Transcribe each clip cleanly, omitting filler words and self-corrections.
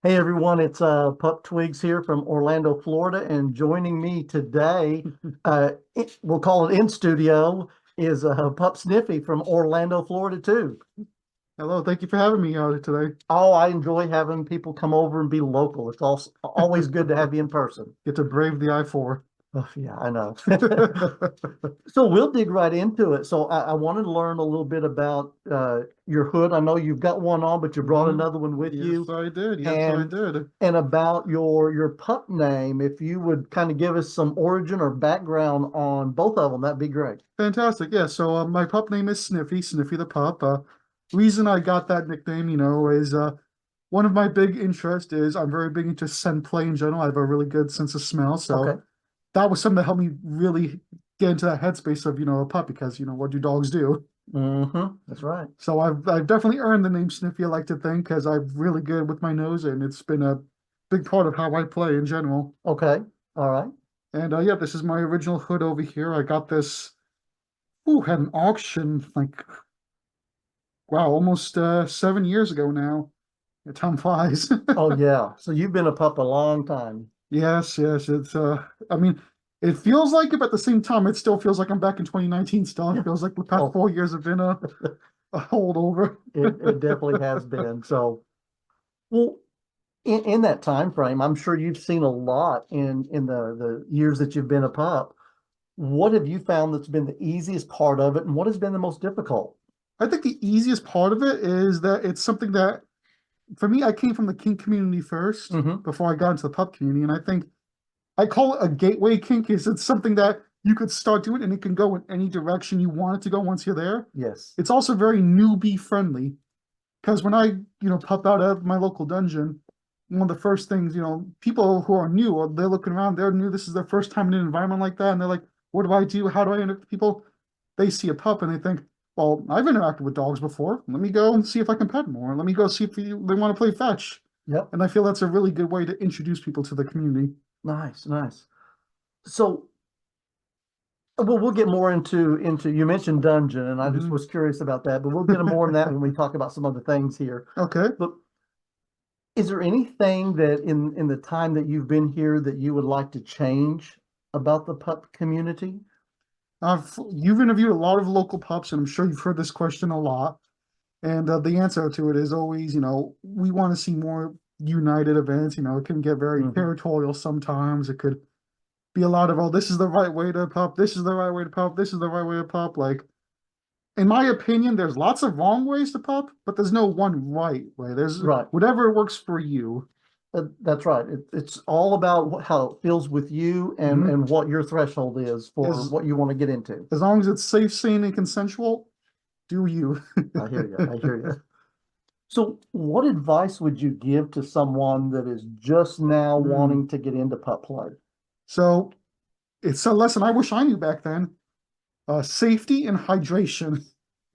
Hey everyone, it's Pup Twigs here from Orlando, Florida, and joining me today, we'll call it in studio, is Pup Sniffy from Orlando, Florida too. Hello, thank you for having me today. Oh, I enjoy having people come over and be local. It's also always good to have you in person. Get to brave the I-4. Oh, yeah, I know. So we'll dig right into it. So I wanted to learn a little bit about your hood. I know you've got one on, but you brought Mhm. another one with Yes, you. I did. Yes, I and did. and about your pup name. If you would kind of give us some origin or background on both of them, that'd be great. Fantastic. Yeah, so my pup name is Sniffy, Sniffy the pup. Reason I got that nickname, is one of my big interests is I'm very big into scent play in general. I have a really good sense of smell. So Okay. that was something that helped me really get into that headspace of, a pup because, what do dogs do? That's right. So I've definitely earned the name Sniffy, I like to think, because I'm really good with my nose, and it's been a big part of how I play in general. Okay. All right. And yeah, this is my original hood over here. I got this, at an auction like, wow, almost 7 years ago now. Time flies. Oh yeah. So you've been a pup a long time. Yes, yes. I mean, it feels like it, but at the same time, it still feels like I'm back in 2019 still. It feels like the past Oh, 4 years have been a holdover. it definitely has been. So, well, in that time frame, I'm sure you've seen a lot in the years that you've been a pup. What have you found that's been the easiest part of it, and what has been the most difficult? I think the easiest part of it is that it's something that for me, I came from the kink community first Hmm. before I got into the pup community. And I think I call it a gateway kink is it's something that you could start doing and it can go in any direction you want it to go once you're there. Yes. It's also very newbie friendly because when I, pop out of my local dungeon, one of the first things, people who are new, they're looking around, they're new, this is their first time in an environment like that. And they're like, what do I do? How do I interact with people? They see a pup and they think, well, I've interacted with dogs before. Let me go and see if I can pet more. Let me go see if they want to play fetch. Yep. And I feel that's a really good way to introduce people to the community. Nice, nice. So, well, we'll get more into you mentioned dungeon, and I just Hmm. was curious about that, but we'll get more in that when we talk about some other things here. Okay. But is there anything that in the time that you've been here that you would like to change about the pup community? You've interviewed a lot of local pups, and I'm sure you've heard this question a lot. And the answer to it is always, we want to see more united events. It can get very Hmm. territorial sometimes. It could be a lot of, oh, this is the right way to pup. This is the right way to pup. This is the right way to pup. Like, in my opinion, there's lots of wrong ways to pup, but there's no one right way. There's Right. whatever works for you. That's right. It's all about how it feels with you Hmm. and what your threshold is for As what you want to get into. as long as it's safe, sane, and consensual, do you. I hear you. I hear you. So, what advice would you give to someone that is just now Hmm. wanting to get into pup play? So it's a lesson I wish I knew back then. Safety and hydration.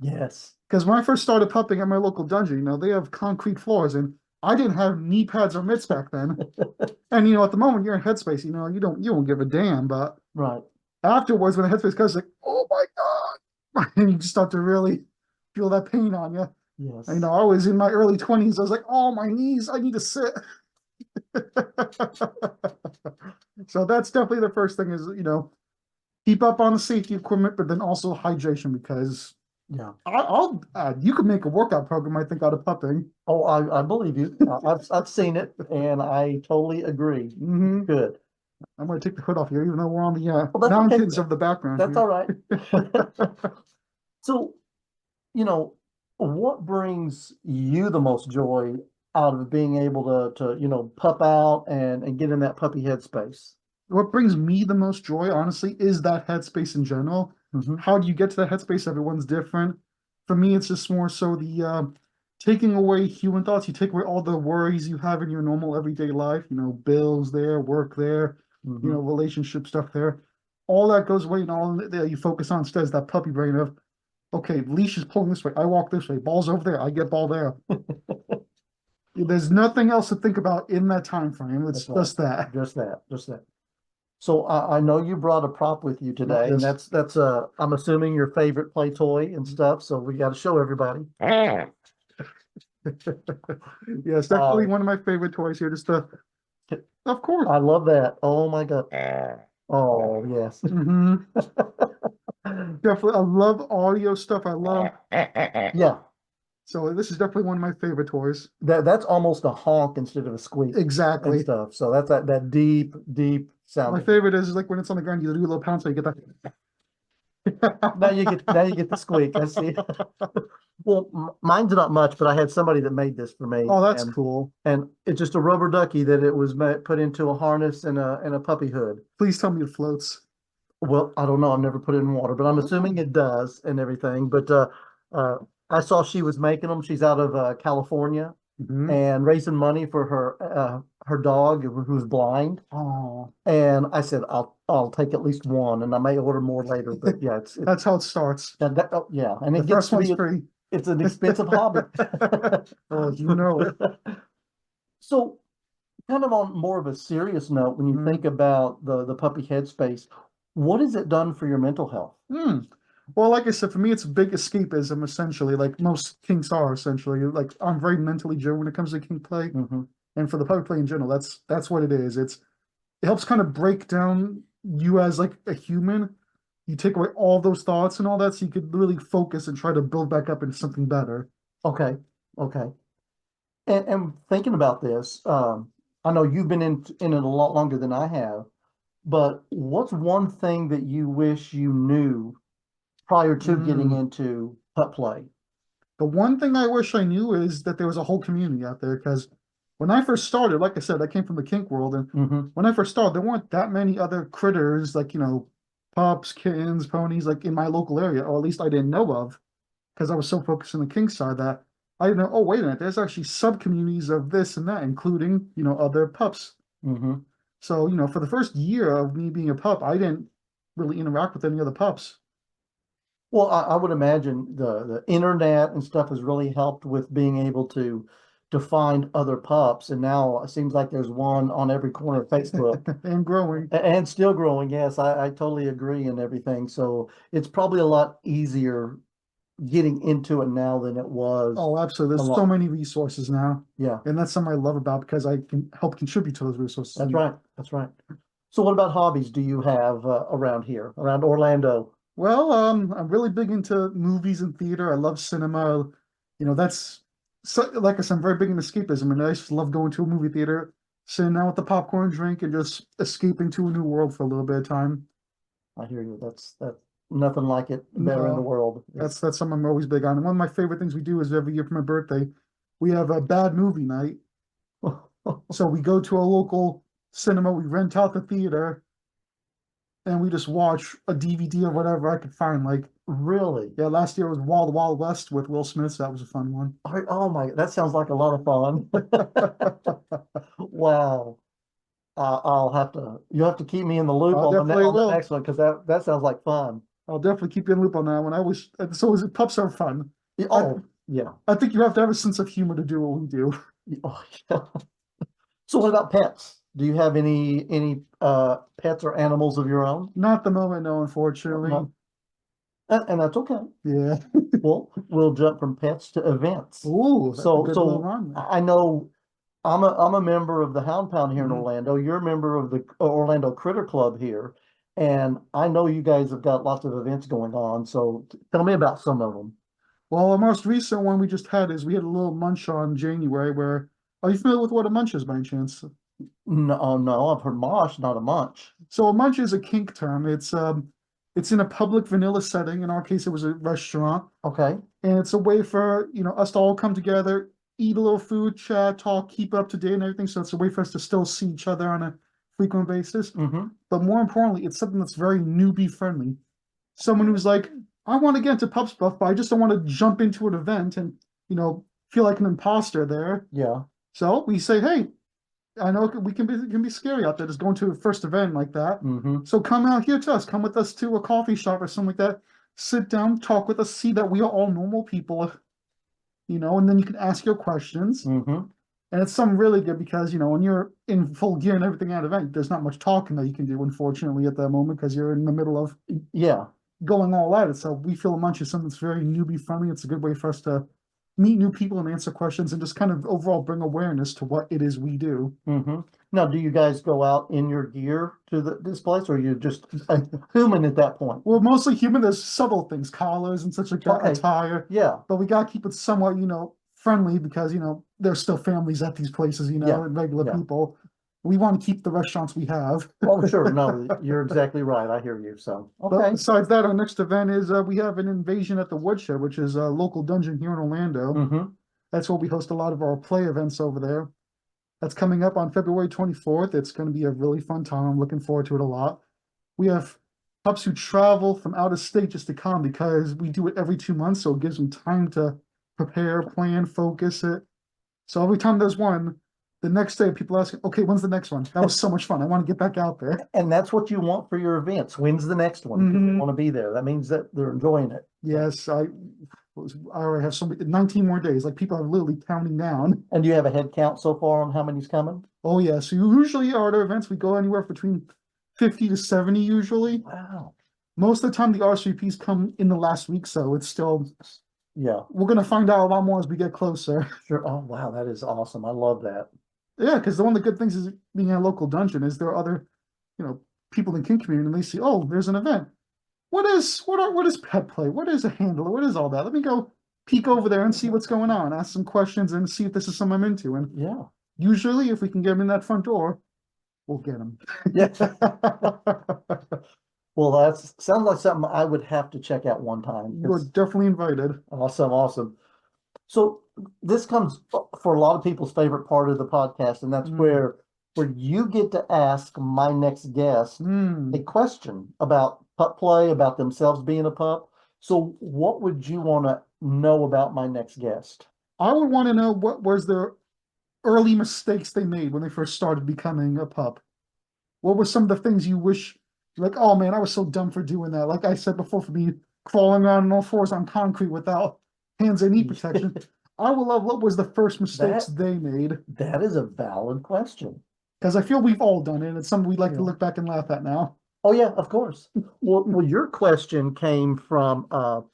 Yes. Because when I first started pupping at my local dungeon, they have concrete floors, and I didn't have knee pads or mitts back then. And at the moment you're in headspace, you don't give a damn. But Right. afterwards, when the headspace comes, like, oh my God, and you just start to really feel that pain on you. And, Yes. I was in my early 20s. I was like, oh, my knees, I need to sit. So that's definitely the first thing is, keep up on the safety equipment, but then also hydration because Yeah. you could make a workout program, I think, out of pupping. Oh, I believe you. I've seen it, and I totally agree. Hmm. Good. I'm going to take the hood off here, even though we're on the Well, that's okay. mountains of the background That's all here. right. So, you know, what brings you the most joy out of being able to pup out and get in that puppy headspace? What brings me the most joy, honestly, is that headspace in general. Hmm. How do you get to that headspace? Everyone's different. For me, it's just more so the taking away human thoughts. You take away all the worries you have in your normal everyday life, bills there, work there, Hmm. relationship stuff there. All that goes away, and all that you focus on instead is that puppy brain of, okay, leash is pulling this way. I walk this way. Ball's over there. I get ball there. There's nothing else to think about in that time frame. It's That's right. just that. Just that. Just that. So I know you brought a prop with you Oh, today, and yes. that's I'm assuming your favorite play toy and stuff. So we got to show everybody. Yeah, it's definitely Oh, one of my favorite toys here. Of course. I love that. Oh my God. Oh, yes. Hmm. Definitely, I love audio stuff. I love, Yeah, so this is definitely one of my favorite toys. that's almost a honk instead of a squeak and Exactly. stuff. So that's that deep, deep My sounding. favorite is like when it's on the ground, you do a little pound, so you get Now you that. get the squeak. I see. Well, mine's not much, but I had somebody that made this for me, Oh, that's and cool. it's just a rubber ducky that it was put into a harness and a puppy hood. Please tell me it floats. Well, I don't know. I've never put it in water, but I'm assuming Oh. it does and everything. But uh, I saw she was making them. She's out of California Hmm. and raising money for her dog who's blind. Oh, And I said, I'll take at least one, and I may order more later. But yeah, that's how it starts. oh, yeah, and The it gets first to one's be free. it's an expensive hobby. Oh, you know it. So, kind of on more of a serious note, when you Mhm. think about the puppy headspace, what has it done for your mental health? Hmm. Well, like I said, for me, it's a big escapism, essentially, like most kinks are, essentially. Like, I'm very mentally driven when it comes to kink play. Hmm. And for the puppy play in general, that's what it is. It helps kind of break down you as like a human. You take away all those thoughts and all that, so you could really focus and try to build back up into something better. Okay, okay. And thinking about this, I know you've been in it a lot longer than I have, but what's one thing that you wish you knew prior to getting Mm. into pup play? The one thing I wish I knew is that there was a whole community out there, because when I first started, like I said, I came from the kink world, and Hmm. when I first started, there weren't that many other critters like, pups, kittens, ponies, like in my local area, or at least I didn't know of, because I was so focused on the kink side that I didn't know, oh, wait a minute, there's actually sub communities of this and that, including, other pups. Hmm. So, for the first year of me being a pup, I didn't really interact with any other pups. Well, I would imagine the internet and stuff has really helped with being able to find other pups, and now it seems like there's one on every corner of Facebook. And growing. And still growing. Yes, I totally agree and everything. So it's probably a lot easier getting into it now than it was Oh, absolutely. a There's so lot. many resources now. Yeah, And that's something I love about, because I can help contribute to those resources. that's right. That's right. So what about hobbies do you have around here, around Orlando? Well, I'm really big into movies and theater. I love cinema. That's so, like I said, I'm very big in escapism, and I just love going to a movie theater, sitting down with the popcorn drink, and just escaping to a new world for a little bit of time. I hear you. That's nothing like it better in the No, world. that's something I'm always big on. And one of my favorite things we do is every year for my birthday, we have a bad movie night. So we go to a local cinema, we rent out the theater, and we just watch a DVD or whatever I could find. Like, Really? yeah, last year was Wild Wild West with Will Smith. So that was a fun one. Oh my, that sounds like a lot of fun. Wow. You'll have to keep me in the loop I'll definitely on the will. next one because that sounds like fun. I'll definitely keep you in the loop on that one. So is it, pups are fun. I Oh, yeah. I think you have to have a sense of humor to do what we do. Oh, yeah. So what about pets? Do you have any pets or animals of your own? Not at the moment, no, unfortunately. No. And that's okay. Yeah. Well, we'll jump from pets to events. Ooh, that's a good move So on there. I know I'm a member of the Hound Pound here in Mhm. Orlando. You're a member of the Orlando Critter Club here, and I know you guys have got lots of events going on. So tell me about some of them. Well, the most recent one we just had is we had a little munch on January where, are you familiar with what a munch is by any chance? No, no, I've heard mosh, not a munch. So a munch is a kink term. It's in a public vanilla setting. In our case, it was a restaurant, Okay. and it's a way for us to all come together, eat a little food, chat, talk, keep up to date, and everything. So it's a way for us to still see each other on a frequent basis. Mm-hmm. But more importantly, it's something that's very newbie friendly. Someone who's like, I want to get into pub stuff, but I just don't want to jump into an event and feel like an imposter there. Yeah. So we say, hey, I know we can be scary out there just going to a first event like that. Mm-hmm. So come out here to us, come with us to a coffee shop or something like that. Sit down, talk with us, see that we are all normal people, and then you can ask your questions. Mm-hmm. And it's something really good because, when you're in full gear and everything at an event, there's not much talking that you can do, unfortunately, at that moment because you're in the middle of Yeah. going all at it. So we feel a munch is something that's very newbie friendly. It's a good way for us to meet new people and answer questions and just kind of overall bring awareness to what it is we do. Mm-hmm. Now, do you guys go out in your gear to this place, or you just a human at that point? We're mostly human. There's several things, collars and such like that, Okay. attire, Yeah, but we gotta keep it somewhat, friendly because, there's still families at these places, yeah, and regular yeah. people. We want to keep the restaurants we have. Oh, sure. No, you're exactly right. I hear you. So, But okay. besides that, our next event is we have an Invasion at the Woodshed, which is a local dungeon here in Orlando. Mm-hmm. That's where we host a lot of our play events over there. That's coming up on February 24th. It's going to be a really fun time. I'm looking forward to it a lot. We have pups who travel from out of state just to come because we do it every 2 months, so it gives them time to prepare, plan, focus it. So every time there's one, the next day people ask, okay, when's the next one? That was so much fun. I want to get back out there. And that's what you want for your events. When's the next one? Because they Mhm. want to be there. That means that they're enjoying it. Yes, I already have 19 more days. Like people are literally counting down. And do you have a head count so far on how many's coming? Oh yeah. So usually at our events we go anywhere between 50 to 70 usually. Wow. Most of the time the RSVPs come in the last week, so it's still Yeah, we're gonna find out a lot more as we get closer. sure. Oh, wow. That is awesome. I love that. Yeah, because one of the good things is being a local dungeon is there are other, people in the King community and they see, oh, there's an event. What is pet play? What is a handler? What is all that? Let me go peek over there and see what's going on, ask some questions and see if this is something I'm into. And Yeah. usually if we can get them in that front door, we'll get them. Yeah. Well, that sounds like something I would have to check out one time. You're definitely invited. Awesome, awesome. So this comes for a lot of people's favorite part of the podcast, and that's where you get to ask my next guest a question about pup play, about themselves being a pup. So what would you want to know about my next guest? I would want to know what was their early mistakes they made when they first started becoming a pup. What were some of the things you wish, like, oh man, I was so dumb for doing that. Like I said before, for me crawling around on all fours on concrete without hands and knee protection. I would love what was the first mistakes they made. That is a valid question. Because I feel we've all done it. It's something we'd like to Yeah. look back and laugh at now. Oh yeah, of course. Well, your question came from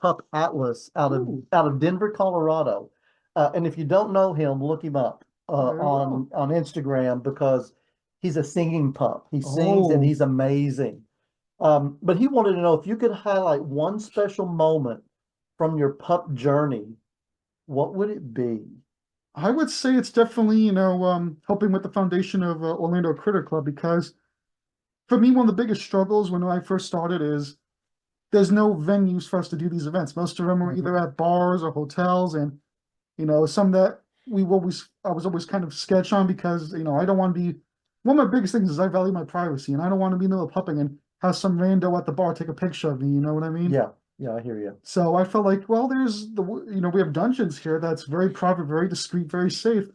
Pup Atlas out of Denver, Colorado. And if you don't know him, look him up Very well. on Instagram because he's a singing pup. He sings and Oh, he's amazing. But he wanted to know if you could highlight one special moment from your pup journey, what would it be? I would say it's definitely, helping with the foundation of Orlando Critter Club because for me, one of the biggest struggles when I first started is there's no venues for us to do these events. Most of them are either at bars or hotels, and some that I was always kind of sketch on because I don't want to be one of my biggest things is I value my privacy, and I don't want to be in the middle of pupping and have some rando at the bar take a picture of me. You know what I mean? Yeah, yeah, I hear you. So I felt like, well, we have dungeons here that's very private, very discreet, very safe.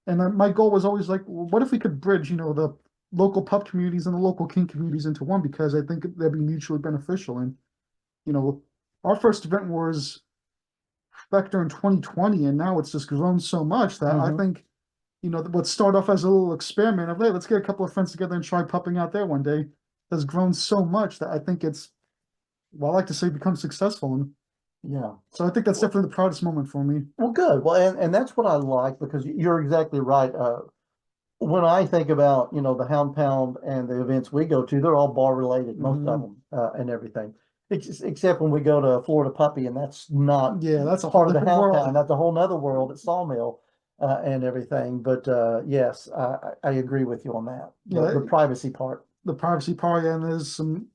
And my goal was always like, well, what if we could bridge, the local pup communities and the local king communities into one? Because I think that'd be mutually beneficial. And, our first event was back during 2020, and now it's just grown so much that I think, what started off as a little experiment of, hey, let's get a couple of friends together and try pupping out there one day, has grown so much that I think it's, well, I like to say, become successful. And Yeah. so I think that's definitely the proudest moment for me. Well, good. Well, and that's what I like because you're exactly right. When I think about, the Hound Pound and the events we go to, they're all bar related, most of them, and everything. Except when we go to Florida Puppy, and that's not Yeah, that's a whole part of the different Hound world. Pound. That's a whole nother world at Sawmill, and everything. But yes, I agree with you on that. Yeah, The privacy part. the privacy part, and there's some,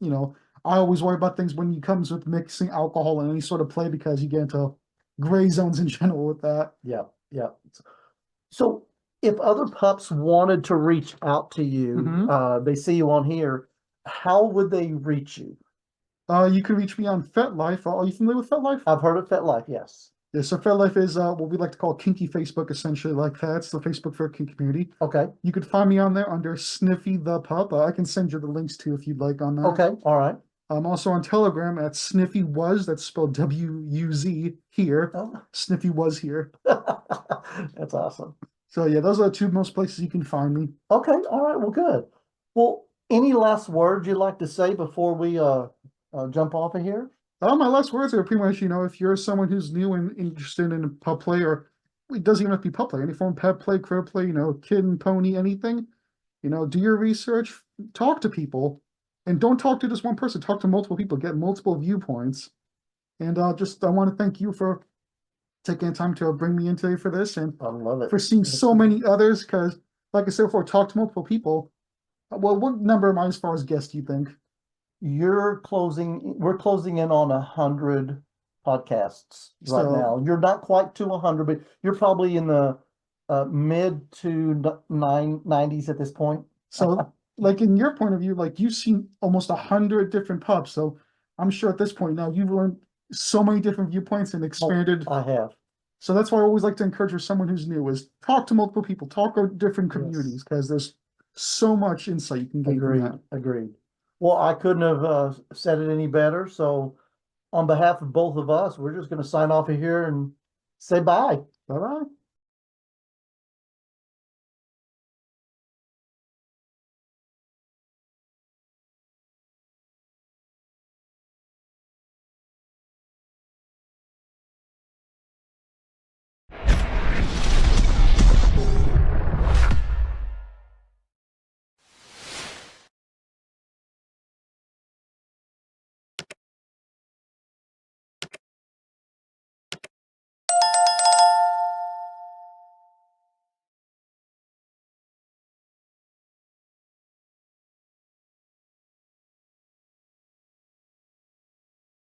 I always worry about things when it comes with mixing alcohol in any sort of play because you get into gray zones in general with that. Yeah, yeah. So if other pups wanted to reach out to you, they see you on here, how would they reach you? You can reach me on FetLife. Are you familiar with FetLife? I've heard of FetLife, yes. Yeah, so FetLife is what we like to call kinky Facebook, essentially, like that. It's the Facebook for a kink community. Okay. You could find me on there under Sniffy the Pup. I can send you the links too if you'd like on that. Okay, all right. I'm also on Telegram at Sniffy Was, that's spelled W-U-Z here. Oh. Sniffy Was here. That's awesome. So yeah, those are the two most places you can find me. Okay, all right, well, good. Well, any last words you'd like to say before we jump off of here? My last words are pretty much, if you're someone who's new and interested in pup play, or it doesn't even have to be pup play, any form of pet play, critter play, kid and pony, anything, do your research, talk to people, and don't talk to just one person, talk to multiple people, get multiple viewpoints. And I want to thank you for taking the time to bring me in today for this and I love it. for seeing so many others, because like I said before, talk to multiple people. Well, what number am I as far as guests, do you think? We're closing in on 100 podcasts right So, now. You're not quite to 100, but you're probably in the mid to 90s at this point. so like in your point of view, like you've seen almost 100 different pups. So I'm sure at this point now you've learned so many different viewpoints and expanded. I have. So that's why I always like to encourage for someone who's new is talk to multiple people, talk to different Yes. communities, because there's so much insight you can gain from Agreed. that. Agreed. Well, I couldn't have said it any better. So, on behalf of both of us, we're just going to sign off of here and say bye. Bye bye.